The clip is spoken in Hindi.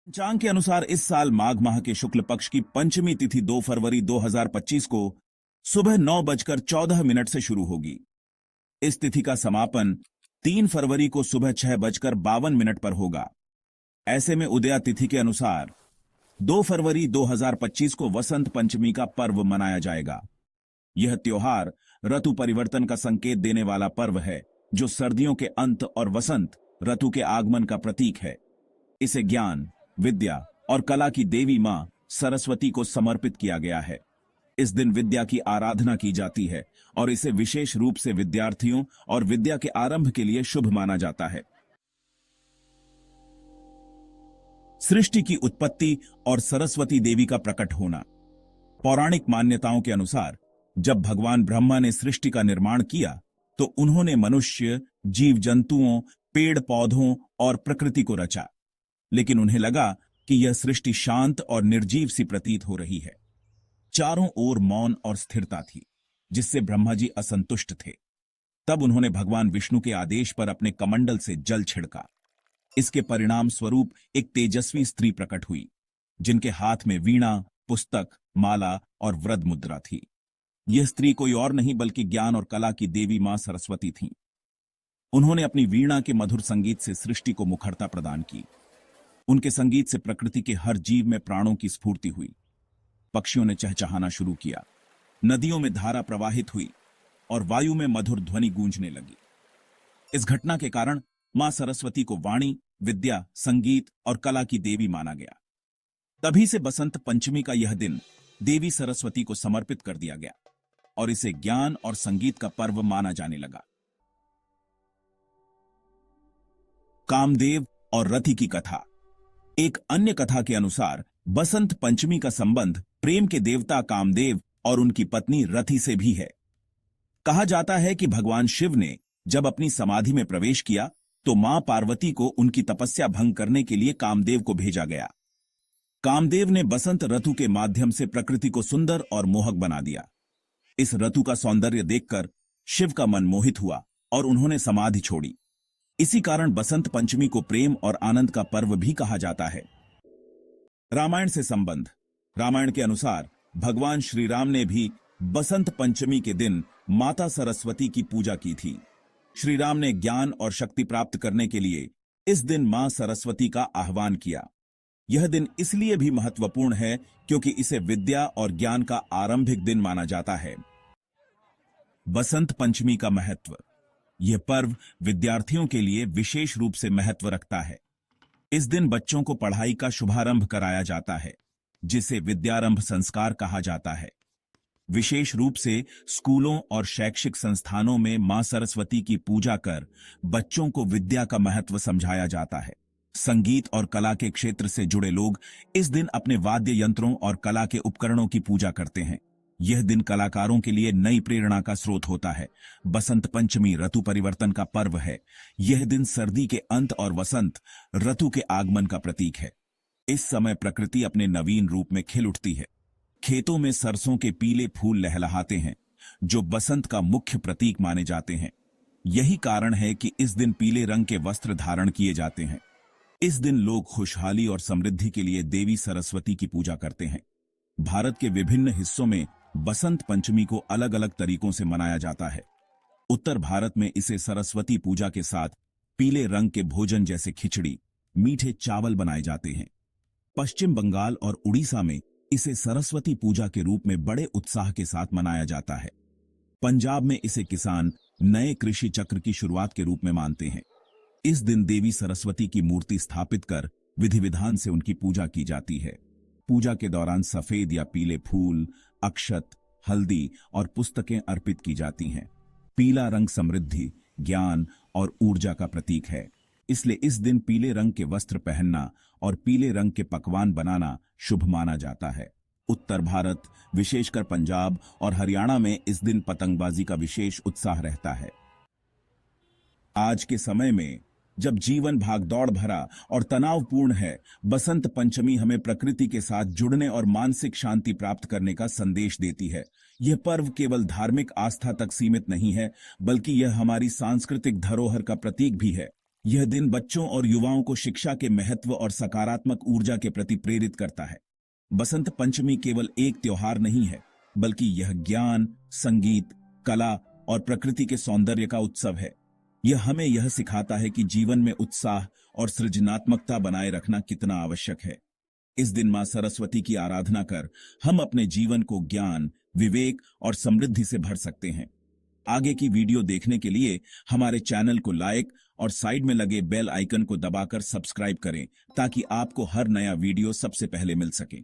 पंचांग के अनुसार इस साल माघ माह के शुक्ल पक्ष की पंचमी तिथि 2 फरवरी 2025 को सुबह 9:14 से शुरू होगी। इस तिथि का समापन 3 फरवरी को सुबह 6:52 पर होगा। ऐसे में उदया तिथि के अनुसार 2 फरवरी 2025 को वसंत पंचमी का पर्व मनाया जाएगा। यह त्योहार ऋतु परिवर्तन का संकेत देने वाला पर्व है, जो सर्दियों के अंत और वसंत ऋतु के आगमन का प्रतीक है। इसे ज्ञान, विद्या और कला की देवी मां सरस्वती को समर्पित किया गया है। इस दिन विद्या की आराधना की जाती है और इसे विशेष रूप से विद्यार्थियों और विद्या के आरंभ के लिए शुभ माना जाता है। सृष्टि की उत्पत्ति और सरस्वती देवी का प्रकट होना। पौराणिक मान्यताओं के अनुसार जब भगवान ब्रह्मा ने सृष्टि का निर्माण किया तो उन्होंने मनुष्य, जीव जंतुओं, पेड़ पौधों और प्रकृति को रचा, लेकिन उन्हें लगा कि यह सृष्टि शांत और निर्जीव सी प्रतीत हो रही है। चारों ओर मौन और स्थिरता थी, जिससे ब्रह्मा जी असंतुष्ट थे। तब उन्होंने भगवान विष्णु के आदेश पर अपने कमंडल से जल छिड़का। इसके परिणाम स्वरूप एक तेजस्वी स्त्री प्रकट हुई, जिनके हाथ में वीणा, पुस्तक, माला और वृद्ध मुद्रा थी। यह स्त्री कोई और नहीं बल्कि ज्ञान और कला की देवी मां सरस्वती थीं। उन्होंने अपनी वीणा के मधुर संगीत से सृष्टि को मुखरता प्रदान की। उनके संगीत से प्रकृति के हर जीव में प्राणों की स्फूर्ति हुई। पक्षियों ने चहचहाना शुरू किया, नदियों में धारा प्रवाहित हुई और वायु में मधुर ध्वनि गूंजने लगी। इस घटना के कारण मां सरस्वती को वाणी, विद्या, संगीत और कला की देवी माना गया। तभी से बसंत पंचमी का यह दिन देवी सरस्वती को समर्पित कर दिया गया और इसे ज्ञान और संगीत का पर्व माना जाने लगा। कामदेव और रति की कथा। एक अन्य कथा के अनुसार बसंत पंचमी का संबंध प्रेम के देवता कामदेव और उनकी पत्नी रति से भी है। कहा जाता है कि भगवान शिव ने जब अपनी समाधि में प्रवेश किया तो मां पार्वती को उनकी तपस्या भंग करने के लिए कामदेव को भेजा गया। कामदेव ने बसंत ऋतु के माध्यम से प्रकृति को सुंदर और मोहक बना दिया। इस ऋतु का सौंदर्य देखकर शिव का मन मोहित हुआ और उन्होंने समाधि छोड़ी। इसी कारण बसंत पंचमी को प्रेम और आनंद का पर्व भी कहा जाता है। रामायण से संबंध। रामायण के अनुसार भगवान श्री राम ने भी बसंत पंचमी के दिन माता सरस्वती की पूजा की थी। श्री राम ने ज्ञान और शक्ति प्राप्त करने के लिए इस दिन मां सरस्वती का आह्वान किया। यह दिन इसलिए भी महत्वपूर्ण है क्योंकि इसे विद्या और ज्ञान का आरंभिक दिन माना जाता है। बसंत पंचमी का महत्व। यह पर्व विद्यार्थियों के लिए विशेष रूप से महत्व रखता है। इस दिन बच्चों को पढ़ाई का शुभारंभ कराया जाता है, जिसे विद्यारंभ संस्कार कहा जाता है। विशेष रूप से स्कूलों और शैक्षिक संस्थानों में मां सरस्वती की पूजा कर बच्चों को विद्या का महत्व समझाया जाता है। संगीत और कला के क्षेत्र से जुड़े लोग इस दिन अपने वाद्य यंत्रों और कला के उपकरणों की पूजा करते हैं। यह दिन कलाकारों के लिए नई प्रेरणा का स्रोत होता है। बसंत पंचमी ऋतु परिवर्तन का पर्व है। यह दिन सर्दी के अंत और वसंत ऋतु के आगमन का प्रतीक है। इस समय प्रकृति अपने नवीन रूप में खिल उठती है। खेतों में सरसों के पीले फूल लहलहाते हैं, जो बसंत का मुख्य प्रतीक माने जाते हैं। यही कारण है कि इस दिन पीले रंग के वस्त्र धारण किए जाते हैं। इस दिन लोग खुशहाली और समृद्धि के लिए देवी सरस्वती की पूजा करते हैं। भारत के विभिन्न हिस्सों में बसंत पंचमी को अलग अलग तरीकों से मनाया जाता है। उत्तर भारत में इसे सरस्वती पूजा के साथ पीले रंग के भोजन जैसे खिचड़ी, मीठे चावल बनाए जाते हैं। पश्चिम बंगाल और उड़ीसा में इसे सरस्वती पूजा के रूप में बड़े उत्साह के साथ मनाया जाता है। पंजाब में इसे किसान नए कृषि चक्र की शुरुआत के रूप में मानते हैं। इस दिन देवी सरस्वती की मूर्ति स्थापित कर विधि विधान से उनकी पूजा की जाती है। पूजा के दौरान सफेद या पीले फूल, अक्षत, हल्दी और पुस्तकें अर्पित की जाती हैं। पीला रंग समृद्धि, ज्ञान और ऊर्जा का प्रतीक है, इसलिए इस दिन पीले रंग के वस्त्र पहनना और पीले रंग के पकवान बनाना शुभ माना जाता है। उत्तर भारत, विशेषकर पंजाब और हरियाणा में इस दिन पतंगबाजी का विशेष उत्साह रहता है। आज के समय में जब जीवन भागदौड़ भरा और तनावपूर्ण है, बसंत पंचमी हमें प्रकृति के साथ जुड़ने और मानसिक शांति प्राप्त करने का संदेश देती है। यह पर्व केवल धार्मिक आस्था तक सीमित नहीं है, बल्कि यह हमारी सांस्कृतिक धरोहर का प्रतीक भी है। यह दिन बच्चों और युवाओं को शिक्षा के महत्व और सकारात्मक ऊर्जा के प्रति प्रेरित करता है। बसंत पंचमी केवल एक त्योहार नहीं है, बल्कि यह ज्ञान, संगीत, कला और प्रकृति के सौंदर्य का उत्सव है। यह हमें यह सिखाता है कि जीवन में उत्साह और सृजनात्मकता बनाए रखना कितना आवश्यक है। इस दिन मां सरस्वती की आराधना कर हम अपने जीवन को ज्ञान, विवेक और समृद्धि से भर सकते हैं। आगे की वीडियो देखने के लिए हमारे चैनल को लाइक और साइड में लगे बेल आइकन को दबाकर सब्सक्राइब करें, ताकि आपको हर नया वीडियो सबसे पहले मिल सके।